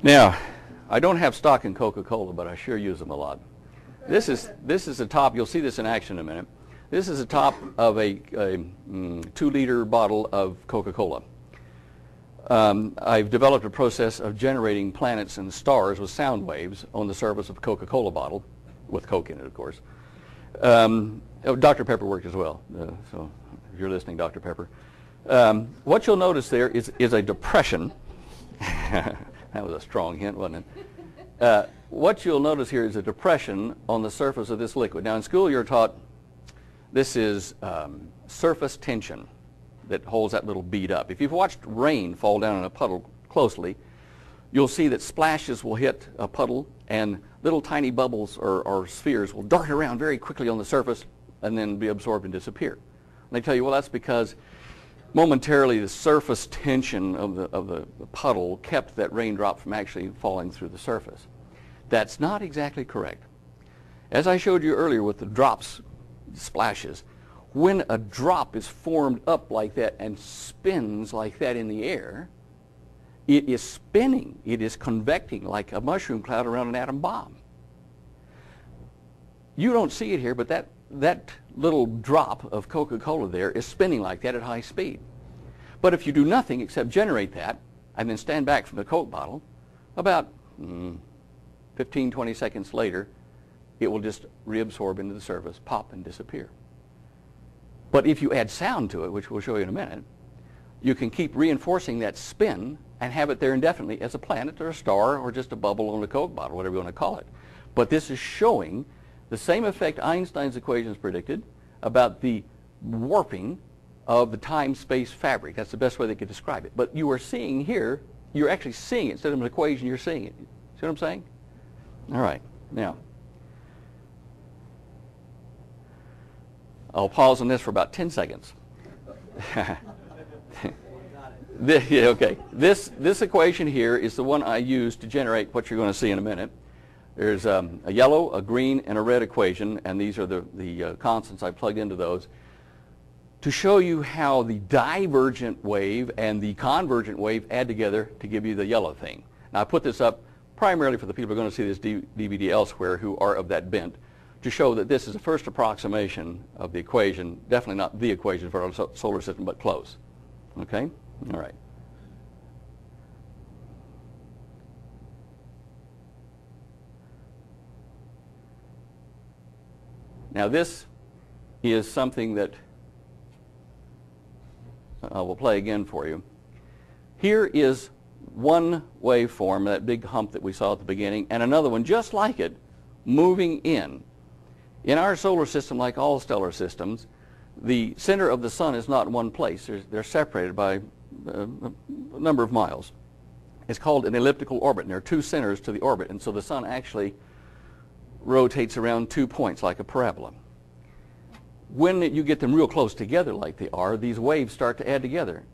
Now, I don't have stock in Coca-Cola, but I sure use them a lot. This is the top. You'll see this in action in a minute. This is the top of a 2-liter bottle of Coca-Cola. I've developed a process of generating planets and stars with sound waves on the surface of a Coca-Cola bottle, with Coke in it, of course. Dr. Pepper worked as well, so if you're listening, Dr. Pepper. What you'll notice there is a depression. That was a strong hint, wasn't it? What you'll notice here is a depression on the surface of this liquid. Now, in school, you're taught this is surface tension that holds that little bead up. If you've watched rain fall down in a puddle closely, you'll see that splashes will hit a puddle and little tiny bubbles or spheres will dart around very quickly on the surface and then be absorbed and disappear. And they tell you, well, that's because momentarily the surface tension of the puddle kept that raindrop from actually falling through the surface. That's not exactly correct. As I showed you earlier with the drops, splashes, when a drop is formed up like that and spins like that in the air, it is spinning, it is convecting like a mushroom cloud around an atom bomb. You don't see it here, but that little drop of Coca-Cola there is spinning like that at high speed. But if you do nothing except generate that and then stand back from the Coke bottle, about 15, 20 seconds later, it will just reabsorb into the surface, pop, and disappear. But if you add sound to it, which we'll show you in a minute, you can keep reinforcing that spin and have it there indefinitely as a planet or a star or just a bubble on a Coke bottle, whatever you want to call it. But this is showing the same effect Einstein's equations predicted about the warping of the time-space fabric. That's the best way they could describe it. But you are seeing here, you're actually seeing it. Instead of an equation, you're seeing it. See what I'm saying? All right. Now, I'll pause on this for about 10 seconds. Okay. This equation here is the one I use to generate what you're going to see in a minute. There's a yellow, a green, and a red equation, and these are the constants I plugged into those to show you how the divergent wave and the convergent wave add together to give you the yellow thing. Now, I put this up primarily for the people who are going to see this DVD elsewhere who are of that bent, to show that this is the first approximation of the equation, definitely not the equation for our solar system, but close. Okay? All right. Now this is something that I will play again for you. Here is one waveform, that big hump that we saw at the beginning, and another one just like it moving in. In our solar system, like all stellar systems, the center of the sun is not in one place. They're separated by a number of miles. It's called an elliptical orbit, and there are two centers to the orbit, and so the sun actually rotates around 2 points like a parabola. When you get them real close together like they are, these waves start to add together.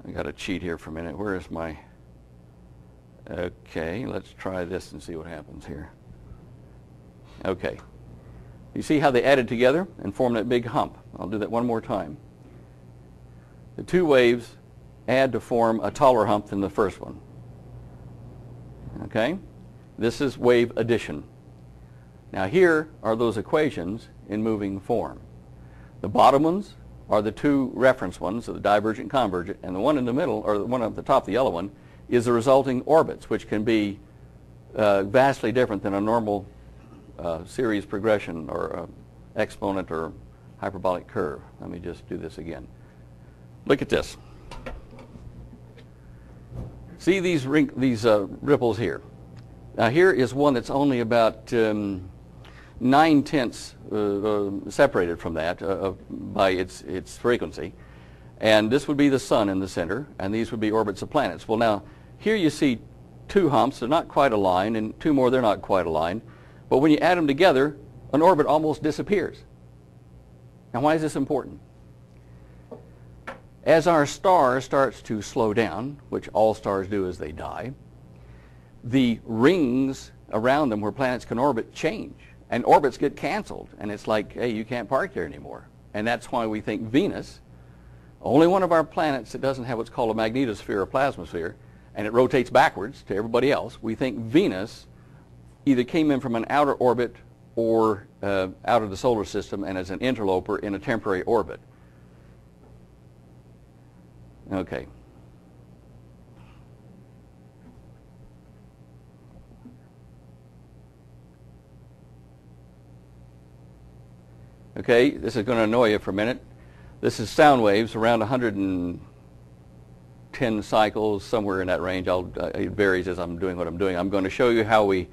I got to cheat here for a minute. Where is my... Okay, let's try this and see what happens here. Okay. You see how they added together and formed that big hump? I'll do that one more time. The two waves add to form a taller hump than the first one. Okay? This is wave addition. Now here are those equations in moving form. The bottom ones are the two reference ones, so the divergent, convergent, and the one in the middle, or the one at the top, the yellow one, is the resulting orbits, which can be vastly different than a normal series progression or exponent or hyperbolic curve. Let me just do this again. Look at this. See these ripples here. Now here is one that's only about 9/10 separated from that by its frequency. And this would be the sun in the center, and these would be orbits of planets. Well, now, here you see two humps. They're not quite aligned, and two more, they're not quite aligned. But when you add them together, an orbit almost disappears. Now, why is this important? As our star starts to slow down, which all stars do as they die, the rings around them where planets can orbit change, and orbits get canceled. And it's like, hey, you can't park there anymore. And that's why we think Venus Only one of our planets that doesn't have what's called a magnetosphere or plasmasphere, and it rotates backwards to everybody else. We think Venus either came in from an outer orbit or out of the solar system and as an interloper in a temporary orbit. Okay. Okay, this is going to annoy you for a minute. This is sound waves around 110 cycles, somewhere in that range. It varies as I'm doing what I'm doing. I'm going to show you how we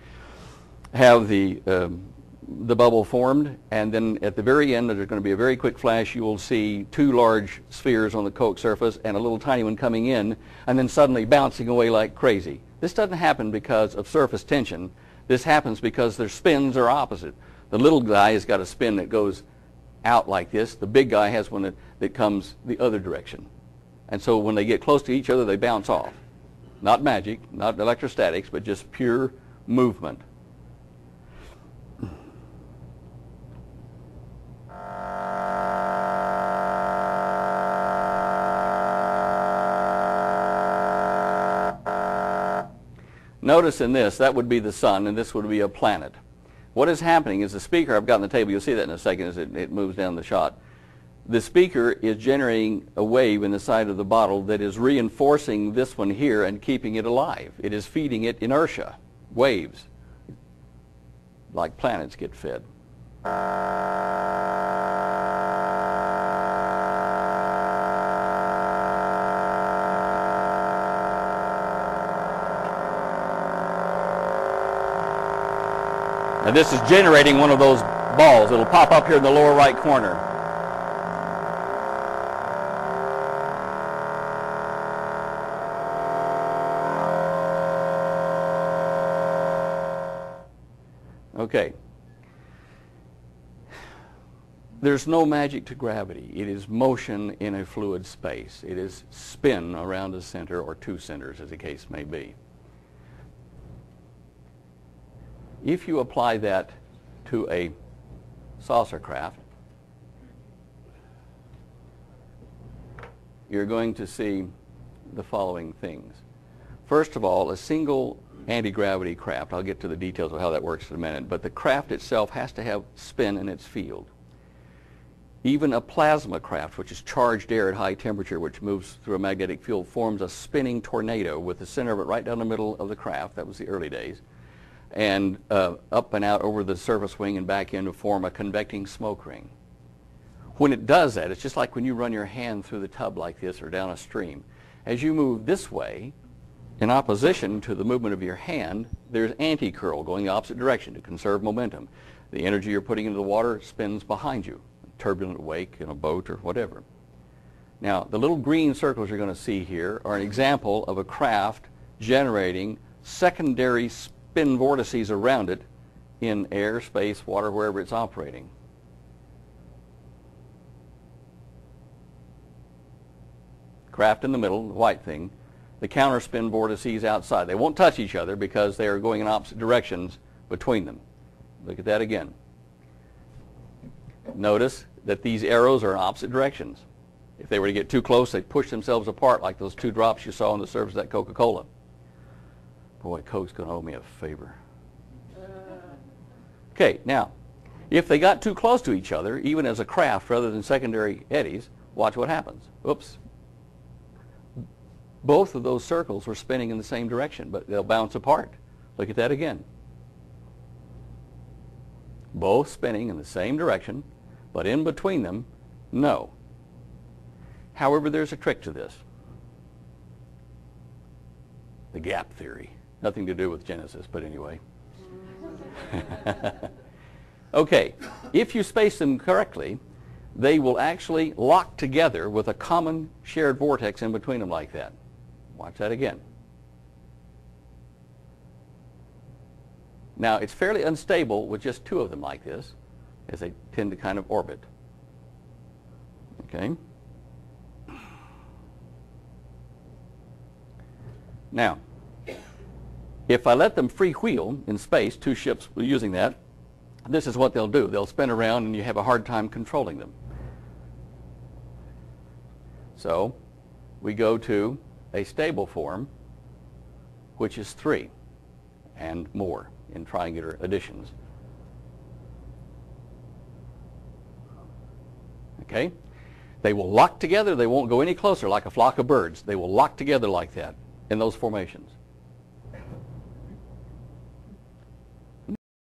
have the bubble formed, and then at the very end there's going to be a very quick flash. You will see two large spheres on the coke surface and a little tiny one coming in and then suddenly bouncing away like crazy. This doesn't happen because of surface tension. This happens because their spins are opposite. The little guy has got a spin that goes out like this. The big guy has one that comes the other direction. And so when they get close to each other, they bounce off. Not magic, not electrostatics, but just pure movement. Notice in this, that would be the sun, and this would be a planet. What is happening is the speaker, I've got on the table, you'll see that in a second as it moves down the shot. The speaker is generating a wave in the side of the bottle that is reinforcing this one here and keeping it alive. It is feeding it inertia, waves, like planets get fed. And this is generating one of those balls. It'll pop up here in the lower right corner. Okay. There's no magic to gravity. It is motion in a fluid space. It is spin around a center or two centers, as the case may be. If you apply that to a saucer craft, you're going to see the following things. First of all, a single anti-gravity craft, I'll get to the details of how that works in a minute, but the craft itself has to have spin in its field. Even a plasma craft, which is charged air at high temperature, which moves through a magnetic field, forms a spinning tornado with the center of it right down the middle of the craft. That was the early days. And up and out over the surface wing and back in to form a convecting smoke ring. When it does that, it's just like when you run your hand through the tub like this or down a stream. As you move this way, in opposition to the movement of your hand, there's anti-curl going the opposite direction to conserve momentum. The energy you're putting into the water spins behind you, a turbulent wake in a boat or whatever. Now, the little green circles you're going to see here are an example of a craft generating secondary spin vortices around it in air, space, water, wherever it's operating. Craft in the middle, the white thing, the counterspin vortices outside. They won't touch each other because they are going in opposite directions between them. Look at that again. Notice that these arrows are in opposite directions. If they were to get too close, they'd push themselves apart like those two drops you saw on the surface of that Coca-Cola. Boy, Coke's going to owe me a favor. Okay, now, if they got too close to each other, even as a craft rather than secondary eddies, watch what happens. Oops. Both of those circles were spinning in the same direction, but they'll bounce apart. Look at that again. Both spinning in the same direction, but in between them, no. However, there's a trick to this. The gap theory. Nothing to do with Genesis, but anyway. Okay, if you space them correctly, they will actually lock together with a common shared vortex in between them like that. Watch that again. Now, it's fairly unstable with just two of them like this, as they tend to kind of orbit. Okay? Now, if I let them freewheel in space, two ships using that, this is what they'll do. They'll spin around and you have a hard time controlling them. So we go to a stable form, which is 3 and more in triangular additions. Okay? They will lock together. They won't go any closer like a flock of birds. They will lock together like that in those formations.